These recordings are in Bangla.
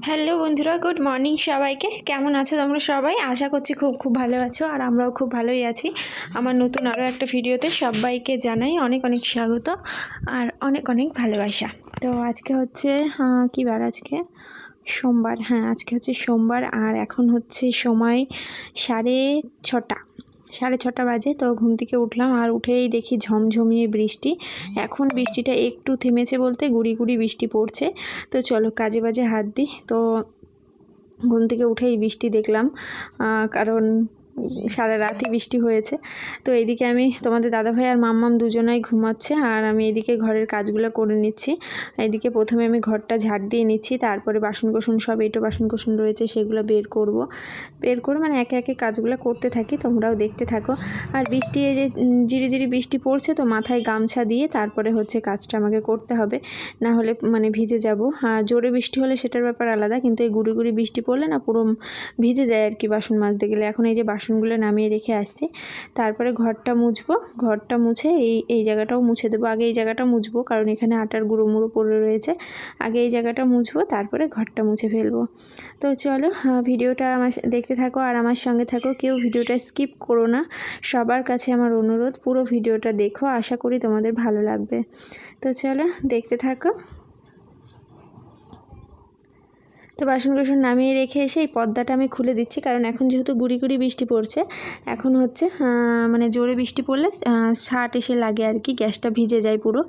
হ্যালো বন্ধুরা, গুড মর্নিং সবাইকে। কেমন আছো তোমরা সবাই? আশা করছি খুব খুব ভালো আছো, আর আমরাও খুব ভালোই আছি। আমার নতুন আরও একটা ভিডিওতে সবাইকে জানাই অনেক অনেক স্বাগত আর অনেক অনেক ভালোবাসা। তো আজকে হচ্ছে কী বার? আজকে সোমবার। হ্যাঁ, আজকে হচ্ছে সোমবার, আর এখন হচ্ছে সময় 6:30 বাজে। তো ঘুম থেকে উঠলাম, আর উঠেই দেখি ঝমঝমিয়ে বৃষ্টি। এখন বৃষ্টিটা একটু থেমেছে বলতে গুড়ি গুড়ি বৃষ্টি পড়ছে। তো চলো কাজে বাজে হাত দিই। তো ঘুম থেকে উঠেই বৃষ্টি দেখলাম, কারণ সারা রাতই বৃষ্টি হয়েছে। তো এইদিকে আমি তোমাদের দাদাভাই আর মাম্মাম দুজনাই ঘুমাচ্ছে, আর আমি এদিকে ঘরের কাজগুলো করে নিচ্ছি। এদিকে প্রথমে আমি ঘরটা ঝাড় দিয়ে নিচ্ছি, তারপরে বাসন সব এঁটো বাসন রয়েছে সেগুলো বের করে মানে একে একে কাজগুলো করতে থাকি, তোমরাও দেখতে থাকো। আর বৃষ্টি এই যে ঝিরিঝিরি বৃষ্টি পড়ছে, তো মাথায় গামছা দিয়ে তারপরে হচ্ছে কাজটা আমাকে করতে হবে, না হলে মানে ভিজে যাব। আর জোরে বৃষ্টি হলে সেটার ব্যাপার আলাদা, কিন্তু এই গুড়ি গুড়ি বৃষ্টি পড়লে না পুরো ভিজে যায় আর কি বাসন মাজতে গেলে। এখন এই যে বাসনগুলো নামিয়ে রেখে আসছি, তারপরে ঘরটা মুছে এই জায়গাটাও মুছে দেবো। আগে এই জায়গাটা মুছবো, কারণ এখানে আটার গুঁড়ো মুড়ো পড়ে রয়েছে। আগে এই জায়গাটা মুছবো, তারপরে ঘরটা মুছে ফেলবো। তো চলো ভিডিওটা আমার দেখতে থাকো আর আমার সঙ্গে থাকো, কেউ ভিডিওটা স্কিপ করো না। সবার কাছে আমার অনুরোধ, পুরো ভিডিওটা দেখো, আশা করি তোমাদের ভালো লাগবে। তো চলো দেখতে থাকো। তো বাসন নামিয়ে রেখে এসে এই পর্দাটা আমি খুলে দিচ্ছি, কারণ এখন যেহেতু গুড়ি গুড়ি বৃষ্টি পড়ছে, এখন হচ্ছে মানে জোরে বৃষ্টি পড়লে ছাট এসে লাগে আর কি, গ্যাসটা ভিজে যায় পুরো।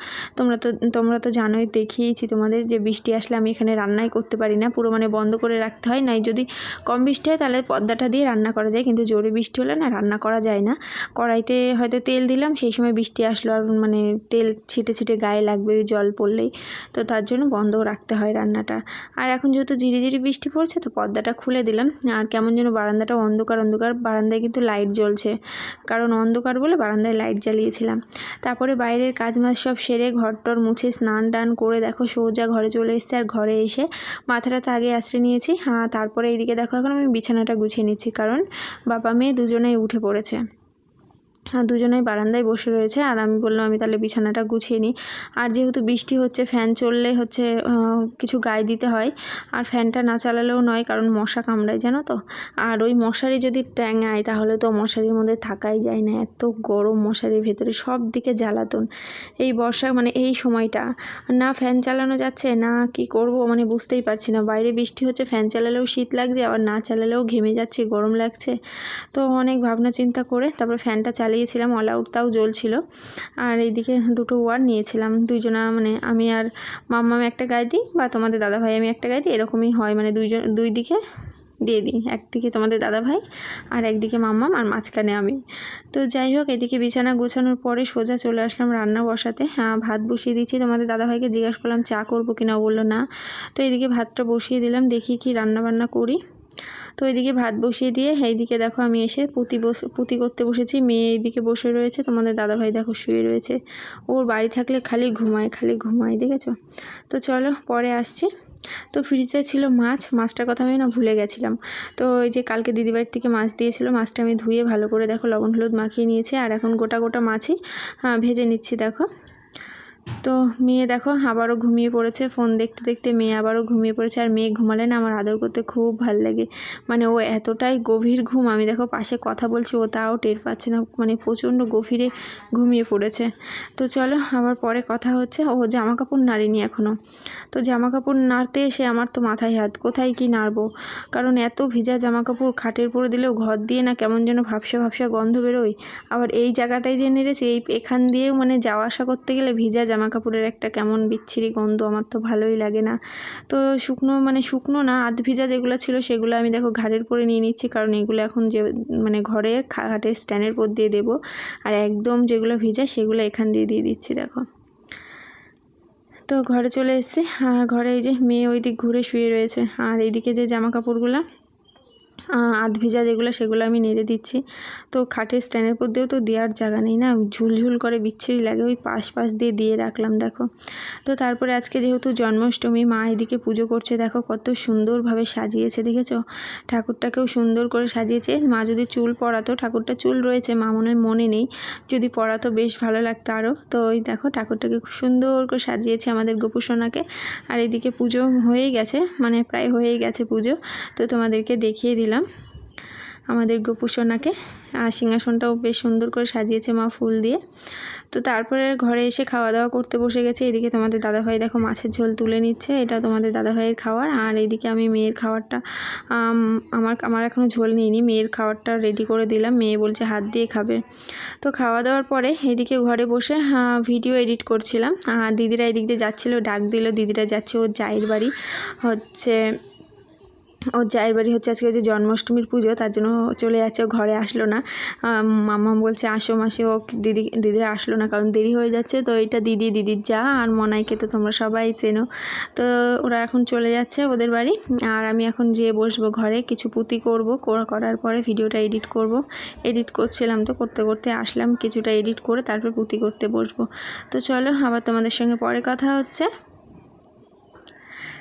তোমরা তো জানোই, দেখিয়েছি তোমাদের যে বৃষ্টি আসলে আমি এখানে রান্নাই করতে পারি না, পুরো মানে বন্ধ করে রাখতে হয়। নাই যদি কম বৃষ্টি হয় তাহলে পর্দাটা দিয়ে রান্না করা যায়, কিন্তু জোরে বৃষ্টি হলে না রান্না করা যায় না। কড়াইতে হয়তো তেল দিলাম, সেই সময় বৃষ্টি আসলো, আর মানে তেল ছিটে গায়ে লাগবে জল পড়লেই, তো তার জন্য বন্ধ রাখতে হয় রান্নাটা। আর এখন যেহেতু ঝিরিঝিরি বৃষ্টি পড়ছে, তো পর্দাটা খুলে দিলাম। আর কেমন যেন বারান্দাটা অন্ধকার, বারান্দায় কিন্তু লাইট জ্বলছে, কারণ অন্ধকার বলে বারান্দায় লাইট জ্বালিয়েছিলাম। তারপরে বাইরের কাজ সব সেরে ঘরটর মুছে স্নান টান করে দেখো সোজা ঘরে চলে এসেছে। আর ঘরে এসে মাথাটা তো আগে আশ্রয় নিয়েছি, তারপরে এইদিকে দেখো এখন আমি বিছানাটা গুছিয়ে নিচ্ছি, কারণ বাবা মেয়ে দুজনেই উঠে পড়েছে। দুজনেই বারান্দায় বসে রয়েছে, আর আমি বললাম আমি তাহলে বিছানাটা গুছিয়ে নিই। আর যেহেতু বৃষ্টি হচ্ছে, ফ্যান চললে হচ্ছে কিছু গায়ে দিতে হয়, আর ফ্যানটা না চালালেও নয়, কারণ মশা কামড়ায় জানো তো। আর ওই মশারি যদি ট্যাঙায় তাহলে তো মশারির মধ্যে থাকাই যায় না, এত গরম মশারির ভেতরে, সব দিকে জ্বালাতন। এই বর্ষা মানে এই সময়টা না ফ্যান চালানো যাচ্ছে, না কি করব মানে বুঝতেই পারছি না। বাইরে বৃষ্টি হচ্ছে, ফ্যান চালালেও শীত লাগছে, আবার না চালালেও ঘেমে যাচ্ছে, গরম লাগছে। তো অনেক ভাবনা চিন্তা করে তারপর ফ্যানটা চালিয়েছিলাম, অল আউটটাও জ্বলছিল। আর এইদিকে দুটো ওয়ার নিয়েছিলাম, দুইজনা মানে আমি আর মাম্মাম একটা গায়ে দিই, বা তোমাদের দাদাভাই আমি একটা গায়ে দিই, এরকমই হয়, মানে দুই দিকে দিয়ে দিই, একদিকে তোমাদের দাদাভাই আর একদিকে মাম্মাম, আর মাঝখানে আমি। তো যাই হোক, এদিকে বিছানা গোছানোর পরে সোজা চলে আসলাম রান্না বসাতে। ভাত বসিয়ে দিচ্ছি, তোমাদের দাদাভাইকে জিজ্ঞাসা করলাম চা করবো কিনা, বললো না। তো এদিকে ভাতটা বসিয়ে দিলাম, দেখি কি রান্না বান্না করি। তো এইদিকে ভাত বসিয়ে দিয়ে এইদিকে দেখো আমি এসে পুঁতি করতে বসেছি। মেয়ে এইদিকে বসে রয়েছে, তোমাদের দাদাভাই দেখো শুয়ে রয়েছে। ওর বাড়ি থাকলে খালি ঘুমায় দেখেছো। তো চলো পরে আসছি। তো ফ্রিজে ছিল মাছটার কথা আমি না ভুলে গেছিলাম। তো ওই যে কালকে দিদিবাড়ির থেকে মাছ দিয়েছিল, মাছটা আমি ধুয়ে ভালো করে দেখো লবণ হলুদ মাখিয়ে নিয়েছি, আর এখন গোটা মাছই ভেজে নিচ্ছি দেখো। তো মেয়ে দেখো আবারও ঘুমিয়ে পড়েছে, ফোন দেখতে দেখতে মেয়ে আবারও ঘুমিয়ে পড়েছে। আর মেয়ে ঘুমালে না আমার আদর করতে খুব ভালো লাগে, মানে ও এতটাই গভীর ঘুম, আমি দেখো পাশে কথা বলছি ও তাও টের পাচ্ছে না, মানে প্রচণ্ড গভীরে ঘুমিয়ে পড়েছে। তো চলো আবার পরে কথা হচ্ছে। ও জামা কাপড় নাড়িনি এখনও, তো জামা কাপড় নাড়তে এসে আমার তো মাথায় হাত, কোথায় কি নাড়বো, কারণ এত ভিজা জামা কাপড় খাটের পরে দিলেও ঘর দিয়ে না কেমন যেন ভাবসা গন্ধ বেরোয়। আবার এই জায়গাটায় যে নেড়েছি, এখান দিয়েও মানে যাওয়া আসা করতে গেলে ভিজা জামা কাপড়ের একটা কেমন বিচ্ছিরি গন্ধ, আমার তো ভালোই লাগে না। তো শুকনো না আধ ভিজা যেগুলো ছিল সেগুলো আমি দেখো ঘাড়ের পরে নিয়ে নিচ্ছি, কারণ এগুলো এখন যে মানে ঘরের খাটের স্ট্যান্ডের পর দিয়ে দেবো। আর একদম যেগুলো ভিজা সেগুলো এখান দিয়ে দিচ্ছি দেখো। তো ঘরে চলে এসেছি, আর ঘরে এই যে মেয়ে ওই দিক ঘুরে শুয়ে রয়েছে, আর এইদিকে যে জামা কাপড়গুলো আধ ভেজা যেগুলো সেগুলো আমি নেড়ে দিচ্ছি। তো খাটের স্ট্যান্ডের উপর দিয়েও তো দেওয়ার জায়গা নেই না, ঝুলঝুল করে বিচ্ছিরি লাগে, ওই পাশ দিয়ে রাখলাম দেখো। তো তারপরে আজকে যেহেতু জন্মাষ্টমী, মা এদিকে পুজো করছে, দেখো কত সুন্দরভাবে সাজিয়েছে, দেখেছো? ঠাকুরটাকেও সুন্দর করে সাজিয়েছে। মা যদি চুল পরাতো, ঠাকুরটা চুল রয়েছে, মা মনে নেই, যদি পরাতো বেশ ভালো লাগতো আরও। তো ওই দেখো ঠাকুরটাকে খুব সুন্দর করে সাজিয়েছে আমাদের গোপুসোনাকে। আর এদিকে পুজো হয়েই গেছে, মানে প্রায় হয়েই গেছে পুজো। তো তোমাদেরকে দেখিয়ে দিলাম আমাদের গোপুসোনাকে। আর সিংহাসনটাও বেশ সুন্দর করে সাজিয়েছে মা ফুল দিয়ে। তো তারপরে ঘরে এসে খাওয়া দাওয়া করতে বসে গেছে। এদিকে তোমাদের দাদাভাই দেখো মাছের ঝোল তুলে নিচ্ছে, এটা তোমাদের দাদাভাইয়ের খাবার। আর এইদিকে আমি মেয়ের খাবারটা, আমার এখনও ঝোল নিইনি, মেয়ের খাবারটা রেডি করে দিলাম। মেয়ে বলছে হাত দিয়ে খাবে। তো খাওয়া দাওয়ার পরে এদিকে ঘরে বসে ভিডিও এডিট করছিলাম। দিদিরা এদিক দিয়ে যাচ্ছিলো, ডাক দিল, দিদিরা যাচ্ছে ওর জায়ের বাড়ি, ওর জায়ের বাড়ি হচ্ছে আজকে যে জন্মাষ্টমীর পুজো, তার জন্য চলে যাচ্ছে, ও ঘরে আসলো না। মাম্মা বলছে আসো মাসি, ও দিদিরা আসলো না কারণ দেরি হয়ে যাচ্ছে। তো এটা দিদির যা, আর মনাইকে তো তোমরা সবাই চেনো। তো ওরা এখন চলে যাচ্ছে ওদের বাড়ি, আর আমি এখন যেয়ে বসবো ঘরে, কিছু পুঁতি করবো, করার পরে ভিডিওটা এডিট করব। এডিট করছিলাম, তো করতে করতে আসলাম, কিছুটা এডিট করে তারপর পুঁতি করতে বসবো। তো চলো আবার তোমাদের সঙ্গে পরে কথা হচ্ছে।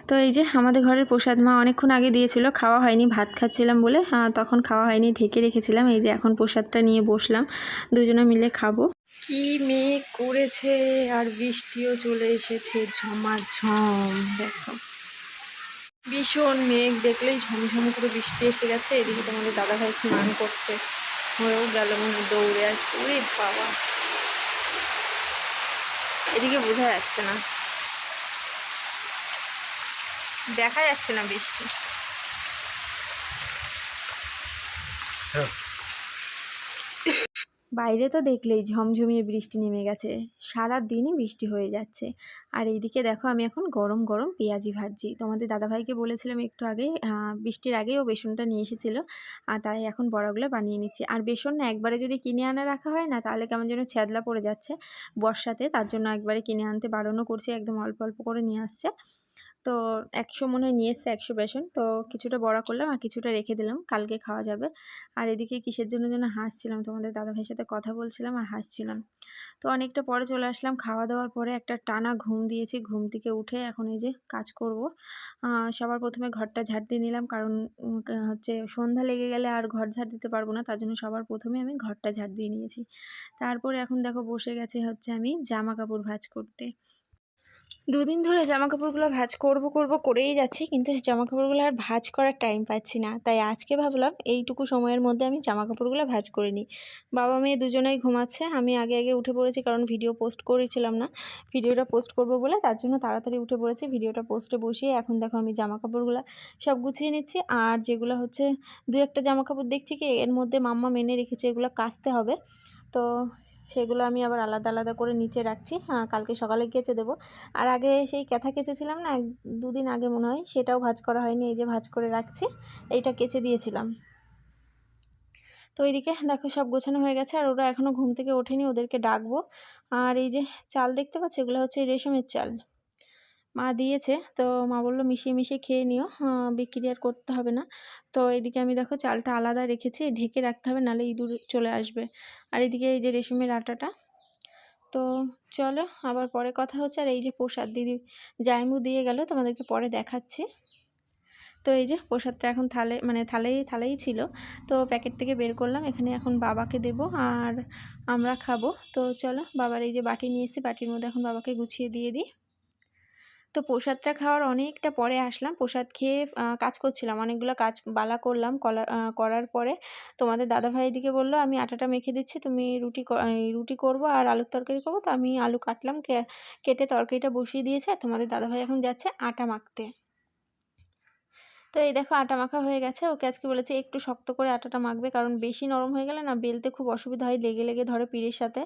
তো এই যে আমাদের ঘরের প্রসাদ মা অনেকক্ষণ আগে দিয়েছিল, খাওয়া হয়নি, ভাত খাচ্ছিলাম বলে তখন খাওয়া হয়নি, ঢেকে রেখেছিলাম। এই যে এখন প্রসাদটা নিয়ে বসলাম, দুজনে মিলে খাবো। কি মেঘ করেছে আর বৃষ্টিও চলে এসেছে ঝমাঝম, দেখো ভীষণ মেঘ, দেখলেই ঝমঝম করে বৃষ্টি এসে গেছে। এদিকে তোমাদের দাদাভাই স্নান করছে, হয়েও গেল মনে দৌড়ে আসবে, ওরে বাবা, এদিকে বোঝা যাচ্ছে না, দেখা যাচ্ছে না বৃষ্টি। বাইরে তো দেখলেই ঝমঝমিয়ে বৃষ্টি নেমে গেছে, সারা দিনই বৃষ্টি হয়ে যাচ্ছে। আর এইদিকে দেখো আমি এখন গরম গরম পেঁয়াজি ভাজছি। তোমাদের দাদাভাইকে বলেছিলাম একটু আগে, বৃষ্টির আগেই ও বেসনটা নিয়ে এসেছিলো, আর তাই এখন বড়াগুলো বানিয়ে নিচ্ছি। আর বেসন না একবারে যদি কিনে আনা রাখা হয় না, তাহলে কেমন যেন ছ্যাদলা পড়ে যাচ্ছে বর্ষাতে, তার জন্য একবারে কিনে আনতে বারণও করছি, একদম অল্প অল্প করে নিয়ে আসছে। তো 100 মনে হয় নিয়ে এসছে, 100 বেসন। তো কিছুটা বড়া করলাম আর কিছুটা রেখে দিলাম, কালকে খাওয়া যাবে। আর এদিকে কিসের জন্য যেন হাসছিলাম, তোমাদের দাদাভাইয়ের সাথে কথা বলছিলাম আর হাসছিলাম। তো অনেকটা পরে চলে আসলাম, খাওয়া দাওয়ার পরে একটা টানা ঘুম দিয়েছি, ঘুম থেকে উঠে এখন এই যে কাজ করব। সবার প্রথমে ঘরটা ঝাড় দিয়ে নিলাম, কারণ হচ্ছে সন্ধ্যা লেগে গেলে আর ঘর ঝাড় দিতে পারবো না, তার জন্য সবার প্রথমে আমি ঘরটা ঝাড় দিয়ে নিয়েছি। তারপরে এখন দেখো বসে গেছে হচ্ছে আমি জামা কাপড় ভাঁজ করতে। দুদিন ধরে জামাকাপড়গুলো ভাঁজ করব করেই যাচ্ছি, কিন্তু জামাকাপড়গুলো আর ভাঁজ করার টাইম পাচ্ছি না। তাই আজকে ভাবলাম এইটুকু সময়ের মধ্যে আমি জামাকাপড়গুলো ভাঁজ করে নিই। বাবা মেয়ে দুজনেই ঘুমাচ্ছে, আমি আগে উঠে পড়েছি, কারণ ভিডিও পোস্ট করেছিলাম না, ভিডিওটা পোস্ট করব বলে, তার জন্য তাড়াতাড়ি উঠে পড়েছি। ভিডিওটা পোস্টে বসিয়ে এখন দেখো আমি জামাকাপড়গুলো সব গুছিয়ে নিচ্ছি। আর যেগুলো হচ্ছে 2-1টা জামাকাপড় দেখছি কি এর মধ্যে মাম্মা মেনে রেখেছে, এগুলো কাচতে হবে, তো সেগুলো আমি আবার আলাদা আলাদা করে নিচে রাখছি, কালকে সকালে কেচে দেবো। আর আগে সেই ক্যাথা কেচেছিলাম না 2 দিন আগে মনে হয়, সেটাও ভাঁজ করা হয়নি, এই যে ভাঁজ করে রাখছি, এইটা কেচে দিয়েছিলাম। তো এইদিকে দেখো সব গোছানো হয়ে গেছে, আর ওরা এখনও ঘুম থেকে ওঠেনি, ওদেরকে ডাকবো। আর এই যে চাল দেখতে পাচ্ছ, এগুলো হচ্ছে রেশমের চাল, মা দিয়েছে। তো মা বললো মিশিয়ে খেয়ে নিও, বিক্রি আর করতে হবে না। তো এদিকে আমি দেখো চালটা আলাদা রেখেছি, ঢেকে রাখতে হবে, নাহলে ইঁদুর চলে আসবে। আর এদিকে এই যে রেশমের আটাটা। তো চলো আবার পরে কথা হচ্ছে। আর এই যে প্রসাদ দিদি জাইমু দিয়ে গেল, তোমাদেরকে পরে দেখাচ্ছি। তো এই যে প্রসাদটা এখন থালেই ছিল, তো প্যাকেট থেকে বের করলাম, এখানে এখন বাবাকে দেব আর আমরা খাবো। তো চলো বাবার এই যে বাটি নিয়ে এসেছি, বাটির মধ্যে এখন বাবাকে গুছিয়ে দিয়ে দিই। তো প্রসাদটা খাওয়ার অনেকটা পরে আসলাম, প্রসাদ খেয়ে কাজ করছিলাম, অনেকগুলো কাজ বালা করলাম, করার পরে তোমাদের দাদাভাই এদিকে বললো আমি আটাটা মেখে দিচ্ছি, তুমি রুটি করবো আর আলুর তরকারি করবো। তো আমি আলু কাটলাম, কেটে তরকারিটা বসিয়ে দিয়েছে, আর তোমাদের দাদাভাই এখন যাচ্ছে আটা মাখতে। তো এই দেখো আটা মাখা হয়ে গেছে, ওকে আজকে বলেছি একটু শক্ত করে আটাটা মাখবে, কারণ বেশি নরম হয়ে গেলে না বেলতে খুব অসুবিধা হয়, লেগে ধরে পিঠের সাথে।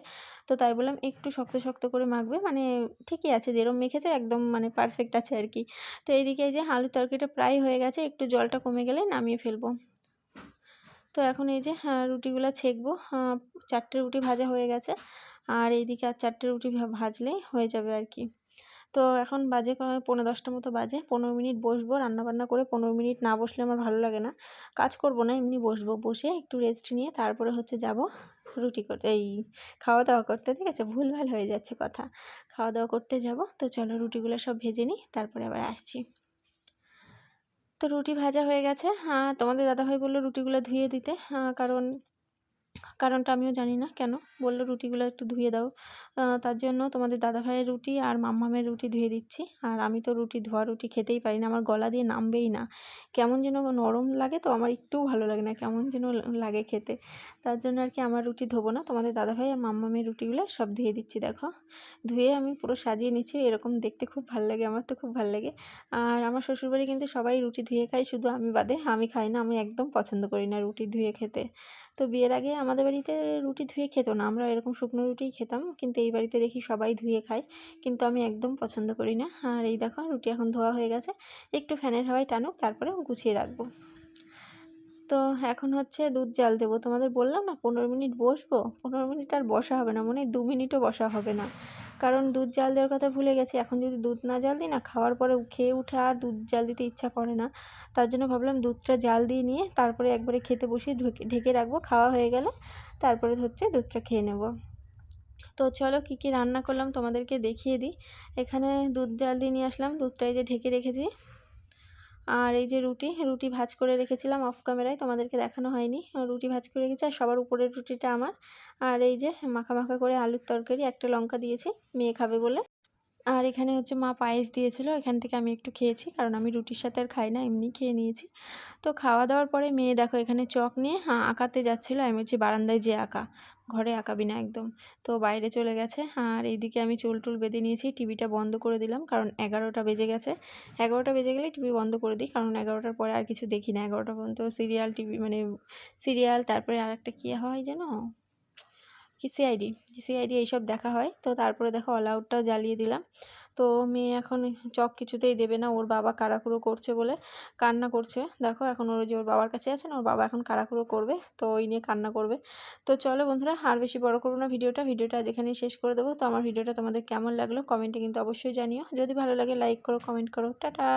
তো তাই বললাম একটু শক্ত করে মাখবে, মানে ঠিকই আছে, যেরকম মেখেছে একদম মানে পারফেক্ট আছে আর কি। তো এইদিকে এই যে আলুর তরকারিটা প্রায় হয়ে গেছে, একটু জলটা কমে গেলে নামিয়ে ফেলবো। তো এখন এই যে রুটিগুলো ছেঁকবো, 4টে রুটি ভাজা হয়ে গেছে, আর এইদিকে আর 4টে রুটি ভাজলেই হয়ে যাবে আর কি। তো এখন বাজে 9:45 মতো বাজে, 15 মিনিট বসবো রান্নাবান্না করে। 15 মিনিট না বসলে আমার ভালো লাগে না, কাজ করব না, এমনি বসবো, বসে একটু রেস্ট নিয়ে তারপরে হচ্ছে যাব রুটি করতে, এই খাওয়া দাওয়া করতে। ঠিক আছে, ভুলভাল হয়ে যাচ্ছে কথা, খাওয়া দাওয়া করতে যাব। তো চলো রুটিগুলো সব ভেজে নিই, তারপরে আবার আসছি। তো রুটি ভাজা হয়ে গেছে। তোমাদের দাদাভাই বললো রুটিগুলো ধুয়ে দিতে, কারণটা আমিও জানি না কেন বললো রুটিগুলো একটু ধুয়ে দাও। তার জন্য তোমাদের দাদাভাইয়ের রুটি আর মাম্মামের রুটি ধুয়ে দিচ্ছি। আর আমি তো ধোয়া রুটি খেতেই পারি না, আমার গলা দিয়ে নামবেই না, কেমন যেন নরম লাগে, তো আমার একটুও ভালো লাগে না, কেমন যেন লাগে খেতে। তার জন্য আর কি আমার রুটি ধোবো না, তোমাদের দাদাভাই আর মাম্মামের রুটিগুলো সব ধুয়ে দিচ্ছি। দেখো ধুয়ে আমি পুরো সাজিয়ে নিচ্ছি, এরকম দেখতে খুব ভালো লাগে, আমার তো খুব ভালো লাগে। আর আমার শ্বশুরবাড়ি কিন্তু সবাই রুটি ধুয়ে খায়, শুধু আমি বাদে, আমি খাই না, আমি একদম পছন্দ করি না রুটি ধুয়ে খেতে। তো বিয়ের আগে আমাদের বাড়িতে রুটি ধুয়ে খেত না, আমরা এরকম শুকনো রুটিই খেতাম, কিন্তু এই বাড়িতে দেখি সবাই ধুয়ে খায়, কিন্তু আমি একদম পছন্দ করি না। আর এই দেখো রুটি এখন ধোয়া হয়ে গেছে, একটু ফ্যানের হাওয়ায় টানুক, তারপরে গুছিয়ে রাখবো। তো এখন হচ্ছে দুধ জাল দেবো, তোমাদের বললাম না 15 মিনিট বসবো, 15 মিনিট আর বসা হবে না, মনে হয় 2 মিনিটও বসা হবে না, কারণ দুধ জাল দেওয়ার কথা ভুলে গেছি। এখন যদি দুধ না জাল দিই না, খাওয়ার পরে খেয়ে উঠে আর দুধ জাল দিতে ইচ্ছা করে না, তার জন্য ভাবলাম দুধটা জাল দিয়ে নিয়ে তারপরে একবারে খেতে বসিয়ে ঢেকে রাখবো, খাওয়া হয়ে গেলে তারপরে হচ্ছে দুধটা খেয়ে নেব। তো চলো কী কী রান্না করলাম তোমাদেরকে দেখিয়ে দিই। এখানে দুধ জাল দিয়ে নিয়ে আসলাম, দুধটা এই যে ঢেকে রেখেছি। আর এই যে রুটি ভাজ করে রেখেছিলাম অফ ক্যামেরায়, তোমাদেরকে দেখানো হয়নি, রুটি ভাজ করে রেখেছি, আর সবার উপরের রুটিটা আমার। আর এই যে মাখা মাখা করে আলুর তরকারি, একটা লঙ্কা দিয়েছি মেয়ে খাবে বলে। আর এখানে হচ্ছে মা পায়েস দিয়েছিল, এখান থেকে আমি একটু খেয়েছি, কারণ আমি রুটির সাথে আর খাই না, এমনি খেয়ে নিয়েছি। তো খাওয়া দাওয়ার পরে মেয়ে দেখো এখানে চক নিয়ে আঁকাতে যাচ্ছিলো, আমি হচ্ছে বারান্দায় যে আঁকা, ঘরে আঁকাবি না একদম, তো বাইরে চলে গেছে। আর এইদিকে আমি চুল টুল বেঁধে নিয়েছি, টিভিটা বন্ধ করে দিলাম, কারণ 11টা বেজে গেছে, 11টা বেজে গেলে টিভি বন্ধ করে দিই, কারণ 11টার পরে আর কিছু দেখি না, 11টা পর্যন্ত সিরিয়াল, টিভি মানে সিরিয়াল, তারপরে আর একটা কী হয় যেন কি সিআইডি এইসব দেখা হয়। তো তারপরে দেখো অল আউটটাও জ্বালিয়ে দিলাম। তো মেয়ে এখন চক কিছুতেই দেবে না, ওর বাবা কাড়াকুড়ো করছে বলে কান্না করছে। দেখো এখন ওর যে ওর বাবার কাছে আছে না, ওর বাবা এখন কাড়াকুড়ো করবে, তো ওই নিয়ে কান্না করবে। তো চলো বন্ধুরা, আর বেশি বড় করবো না ভিডিওটা আজ এখানেই শেষ করে দেবো। তো আমার ভিডিওটা তোমাদের কেমন লাগলো কমেন্টে কিন্তু অবশ্যই জানিও, যদি ভালো লাগে লাইক করো, কমেন্ট করো, টাটা।